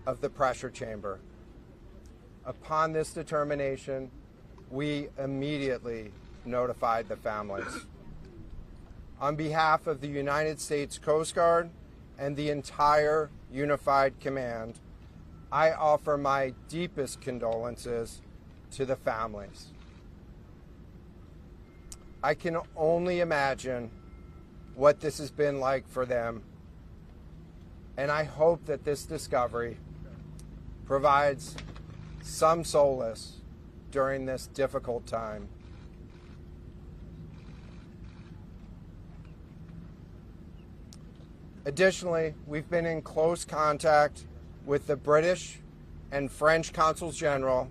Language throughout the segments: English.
of the pressure chamber. Upon this determination, we immediately notified the families. On behalf of the United States Coast Guard and the entire Unified Command, I offer my deepest condolences to the families. I can only imagine what this has been like for them, and I hope that this discovery provides some solace during this difficult time. Additionally, we've been in close contact with the British and French consuls general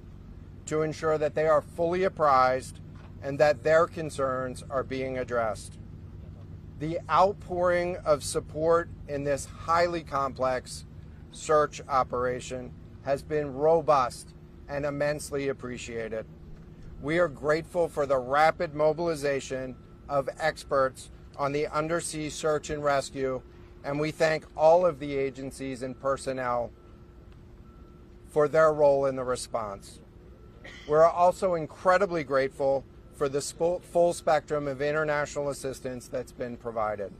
to ensure that they are fully apprised and that their concerns are being addressed. The outpouring of support in this highly complex search operation has been robust and immensely appreciated. We are grateful for the rapid mobilization of experts on the undersea search and rescue, and we thank all of the agencies and personnel for their role in the response. We're also incredibly grateful for the full spectrum of international assistance that's been provided.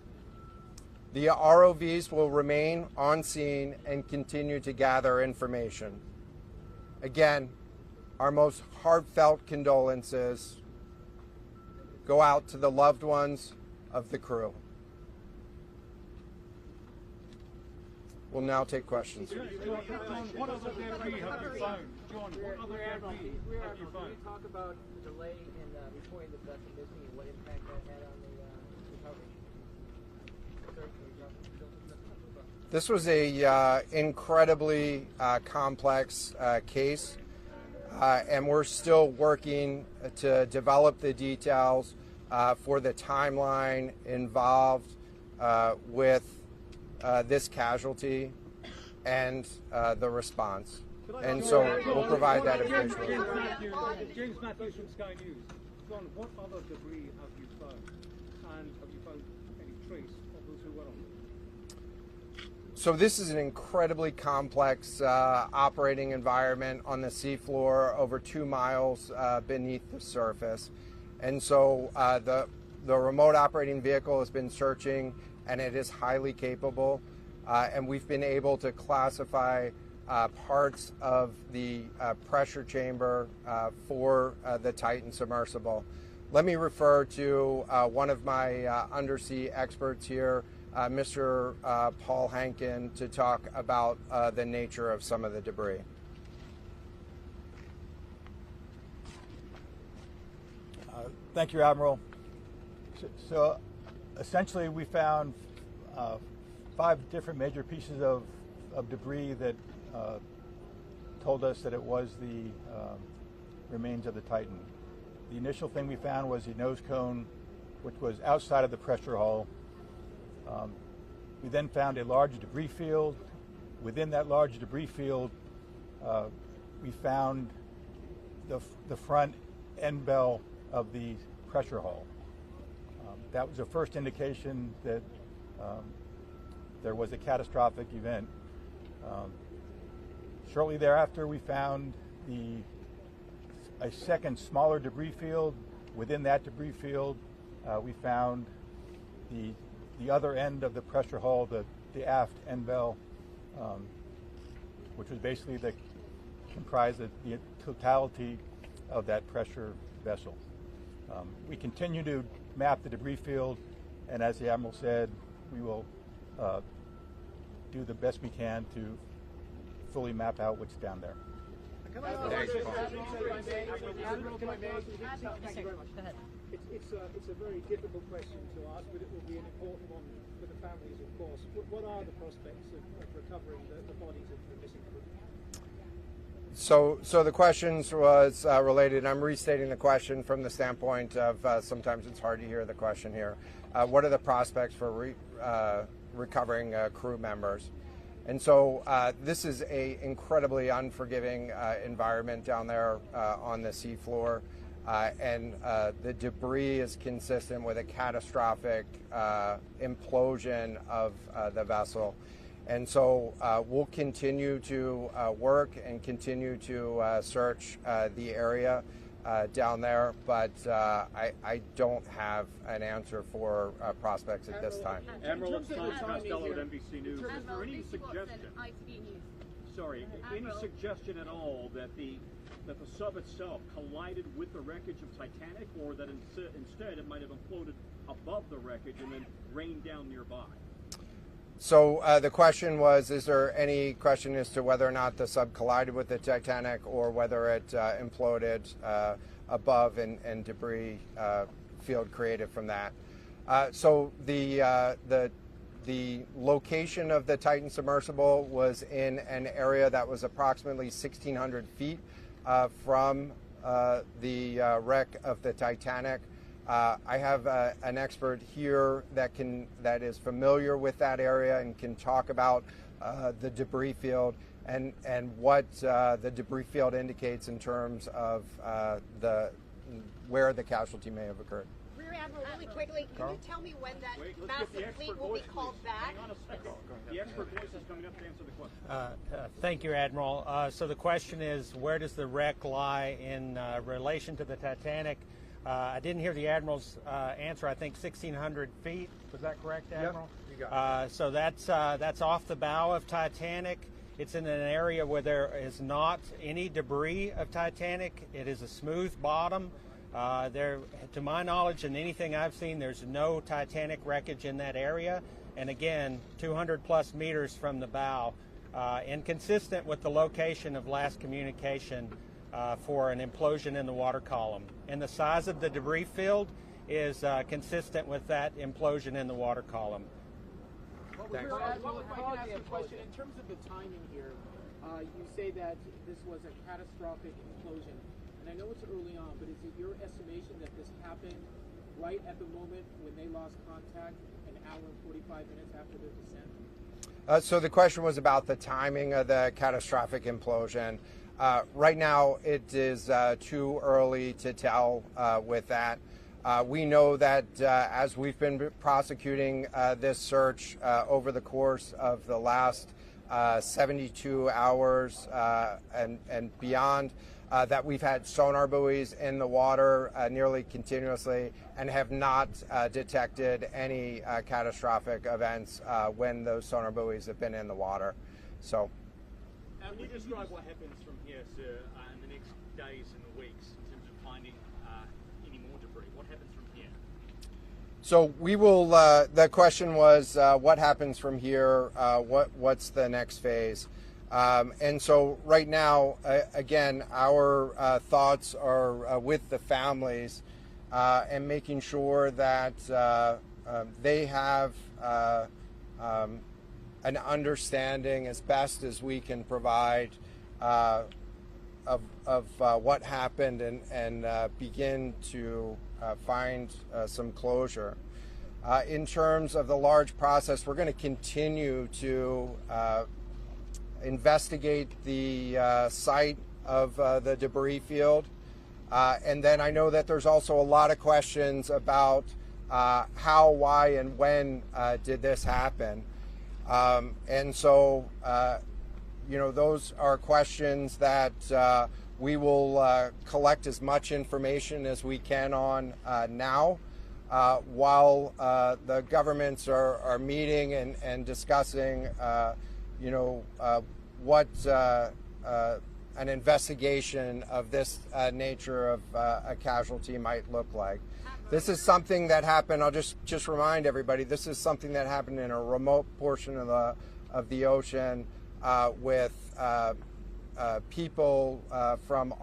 The ROVs will remain on scene and continue to gather information. Again, our most heartfelt condolences go out to the loved ones of the crew. We'll now take questions. John, what other debris have you found? John, what other debris have you found? Can you talk about the delay in reporting the vessel missing and what impact that had on the recovery? This was a incredibly complex case, and we're still working to develop the details for the timeline involved with this casualty and the response. And so we'll provide that officially. James Matthews from Sky News. John, what other debris have you found? And have you found any trace of those who were on it? So this is an incredibly complex operating environment on the seafloor, over 2 miles beneath the surface. And so the remote operating vehicle has been searching, and it is highly capable. And we've been able to classify parts of the pressure chamber for the Titan submersible. Let me refer to one of my undersea experts here, Mr. Paul Hankin, to talk about the nature of some of the debris. Thank you, Admiral. So essentially we found 5 different major pieces of debris that told us that it was the remains of the Titan. The initial thing we found was the nose cone, which was outside of the pressure hull. We then found a large debris field. Within that large debris field, we found the front end bell of the pressure hull. That was the first indication that there was a catastrophic event. Shortly thereafter, we found a second smaller debris field. Within that debris field, we found the other end of the pressure hull, the aft end bell, which was basically comprised of the totality of that pressure vessel. We continue to map the debris field, and as the Admiral said, we will do the best we can to fully map out what's down there. It's a very difficult question to ask, but it will be an important one for the families, of course. What are the prospects of recovering the bodies of the missing crew? So the questions was related. I'm restating the question from the standpoint of sometimes it's hard to hear the question here. What are the prospects for recovering crew members? And so this is a incredibly unforgiving environment down there on the seafloor, and the debris is consistent with a catastrophic implosion of the vessel. And so we'll continue to work and continue to search the area down there, but I don't have an answer for prospects at this time. Admiral, it's Tom Costello at NBC News. Is there Admiral, any this is what's suggestion? in ITV News. Sorry, any Admiral. suggestion at all that the sub itself collided with the wreckage of Titanic, or that instead it might have imploded above the wreckage and then rained down nearby? So the question was, is there any question as to whether or not the sub collided with the Titanic or whether it imploded above and debris field created from that? So the location of the Titan submersible was in an area that was approximately 1,600 feet from the wreck of the Titanic. I have an expert here that is familiar with that area and can talk about the debris field and what the debris field indicates in terms of where the casualty may have occurred. Rear Admiral, really quickly, can you tell me when that Wait, let's get massive the fleet expert will be voice, called please. back? Hang on a second. The expert voice is coming up to answer the question. Thank you, Admiral. So the question is, where does the wreck lie in relation to the Titanic? I didn't hear the Admiral's answer. I think 1,600 feet. Was that correct, Admiral? You got it. So that's off the bow of Titanic. It's in an area where there is not any debris of Titanic. It is a smooth bottom. There, to my knowledge and anything I've seen, there's no Titanic wreckage in that area. And again, 200 plus meters from the bow, and consistent with the location of last communication for an implosion in the water column. And the size of the debris field is consistent with that implosion in the water column. Thanks. Admiral, if I can ask a question, in terms of the timing here, you say that this was a catastrophic implosion. And I know it's early on, but is it your estimation that this happened right at the moment when they lost contact, an hour and 45 minutes after their descent? So the question was about the timing of the catastrophic implosion. Right now, it is too early to tell with that. We know that as we've been prosecuting this search over the course of the last 72 hours and beyond, that we've had sonar buoys in the water nearly continuously and have not detected any catastrophic events when those sonar buoys have been in the water. So, Can you describe what happens from here, sir, in the next days and weeks in terms of finding any more debris? What happens from here? So we will. The question was, what happens from here? What's the next phase? And so right now, again, our thoughts are with the families and making sure that they have an understanding as best as we can provide of what happened and begin to find some closure. In terms of the large process, we're going to continue to investigate the site of the debris field. And then I know that there's also a lot of questions about how, why, and when did this happen. And so, those are questions that we will collect as much information as we can on now, while the governments are meeting and discussing what an investigation of this nature of a casualty might look like. This is something that happened. I'll just remind everybody. This is something that happened in a remote portion of the ocean with people from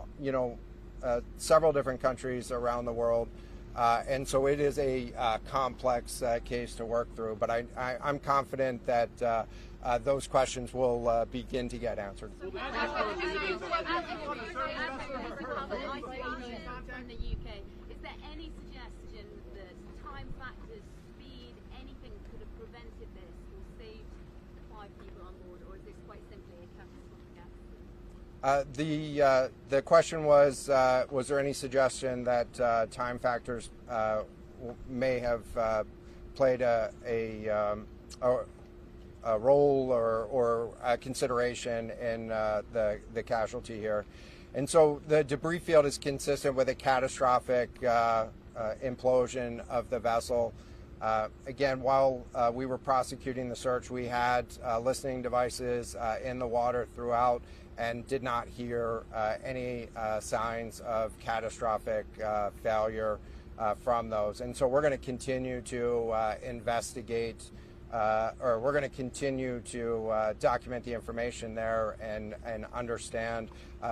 several different countries around the world. And so it is a complex case to work through. But I'm confident that those questions will begin to get answered. From the UK, is there any suggestion that time factors, speed, anything could have prevented this or saved the 5 people on board, or is this quite simply a catastrophic accident? The question was there any suggestion that time factors may have played role or consideration in the casualty here. And so the debris field is consistent with a catastrophic implosion of the vessel. Again, while we were prosecuting the search, we had listening devices in the water throughout and did not hear any signs of catastrophic failure from those. And so we're going to continue to investigate, or we're going to continue to document the information there and understand,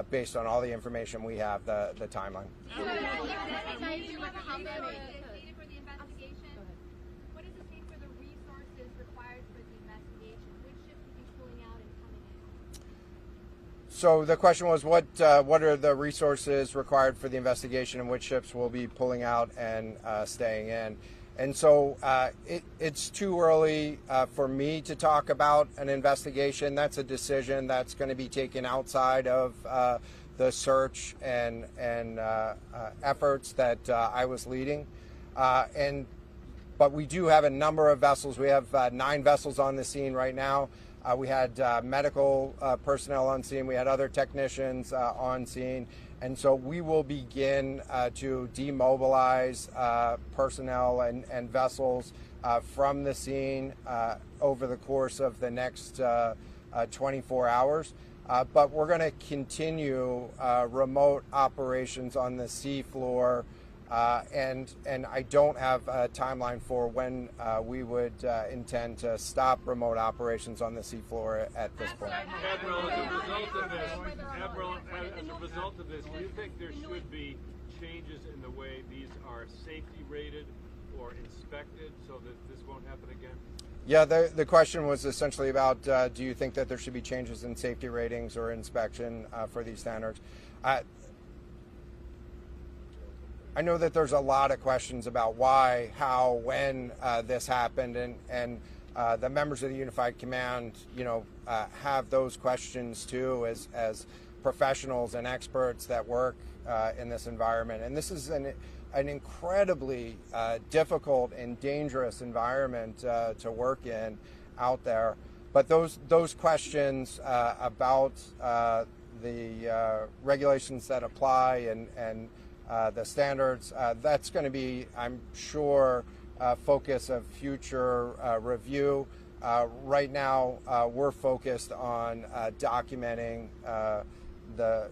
based on all the information we have, the timeline. What is the state for the resources required for the investigation? Which ships will be pulling out and coming in? So the question was, what are the resources required for the investigation, and which ships will be pulling out and staying in? And so it's too early for me to talk about an investigation. That's a decision that's going to be taken outside of the search and efforts that I was leading. But we do have a number of vessels. We have 9 vessels on the scene right now. We had medical personnel on scene. We had other technicians on scene. And so we will begin to demobilize personnel and vessels from the scene over the course of the next 24 hours. But we're going to continue remote operations on the seafloor. And I don't have a timeline for when we would intend to stop remote operations on the seafloor at this point. Admiral, as a result of this, do you think there should be changes in the way these are safety rated or inspected so that this won't happen again? Yeah, the question was essentially about do you think that there should be changes in safety ratings or inspection for these standards? I know that there's a lot of questions about why, how, when this happened, and the members of the Unified Command, have those questions too, as professionals and experts that work in this environment. And this is an incredibly difficult and dangerous environment to work in out there. But those questions about the regulations that apply and the standards, that's going to be, I'm sure, focus of future review. Right now, we're focused on documenting the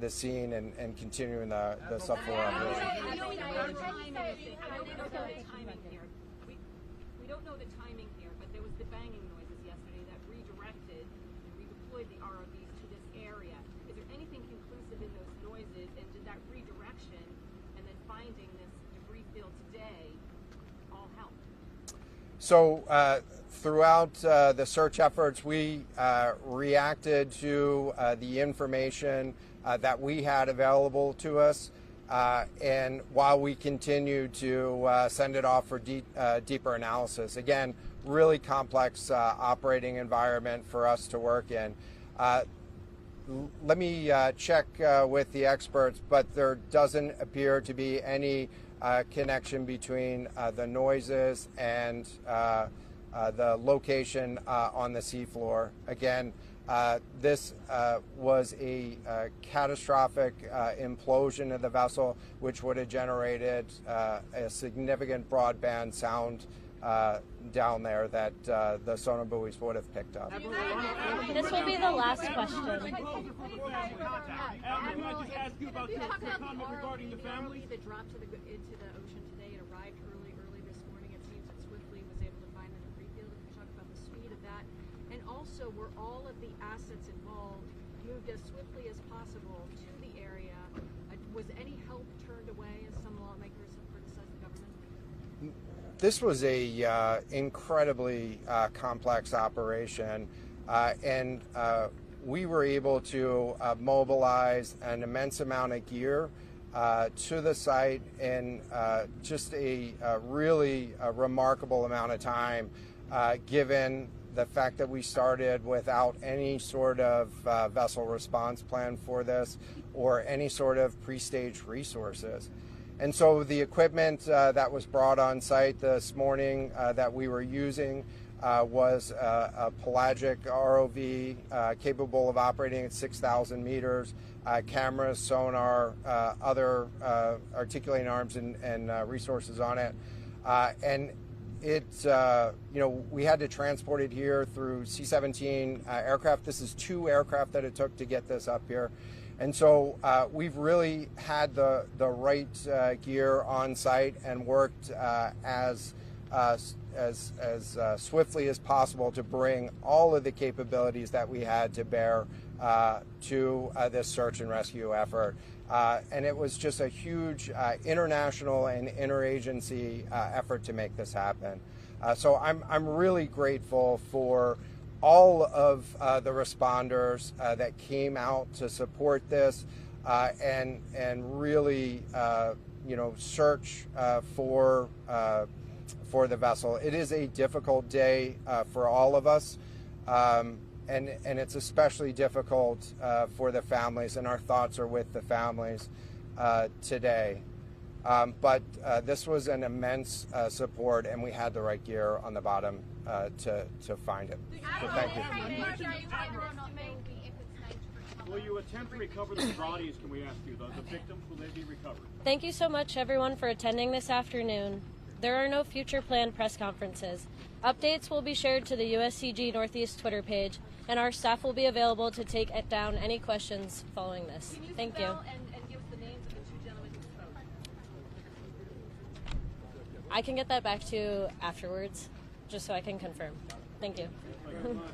scene and continuing the subfloor operation. We don't know the timing here, but there was the banging noises yesterday that redirected and redeployed the ROVs to this area. Is there anything conclusive in those noises, and did that redirection and then finding this debris field today all help? So throughout the search efforts, we reacted to the information that we had available to us, and while we continued to send it off for deeper analysis. Again, really complex operating environment for us to work in. Let me check with the experts, but there doesn't appear to be any connection between the noises and the location on the seafloor. Again, this was a catastrophic implosion of the vessel, which would have generated a significant broadband sound down there that the sonar buoys would have picked up. This will be the last question. Admiral, can I just ask you about your comment regarding the family? That dropped into the ocean today. It arrived early this morning. It seems that Swiftly was able to find the debris field. If you talk about the speed of that, and also were all of the assets involved moved as swiftly as possible to the area? Was any help turned away, as some lawmakers have criticized the government? This was a incredibly complex operation, and we were able to mobilize an immense amount of gear to the site in just a really remarkable amount of time, given the fact that we started without any sort of vessel response plan for this or any sort of pre-stage resources. And so the equipment that was brought on site this morning that we were using was a pelagic ROV capable of operating at 6,000 meters, cameras, sonar, other articulating arms and resources on it. And it's, we had to transport it here through C-17 aircraft. This is 2 aircraft that it took to get this up here. And so we've really had the right gear on site and worked as swiftly as possible to bring all of the capabilities that we had to bear to this search and rescue effort. And it was just a huge international and interagency effort to make this happen. So I'm really grateful for all of the responders that came out to support this and really search for the vessel. It is a difficult day for all of us, and it's especially difficult for the families, and our thoughts are with the families today. But this was an immense support, and we had the right gear on the bottom to find it. So thank you. Will you attempt to recover the bodies, can we ask you? The victims, will they be recovered? Thank you so much, everyone, for attending this afternoon. There are no future planned press conferences. Updates will be shared to the USCG Northeast Twitter page, and our staff will be available to take down any questions following this. Thank you. And give us the names of the 2 gentlemen who spoke. I can get that back to you afterwards, just so I can confirm. Thank you. Thank you very much.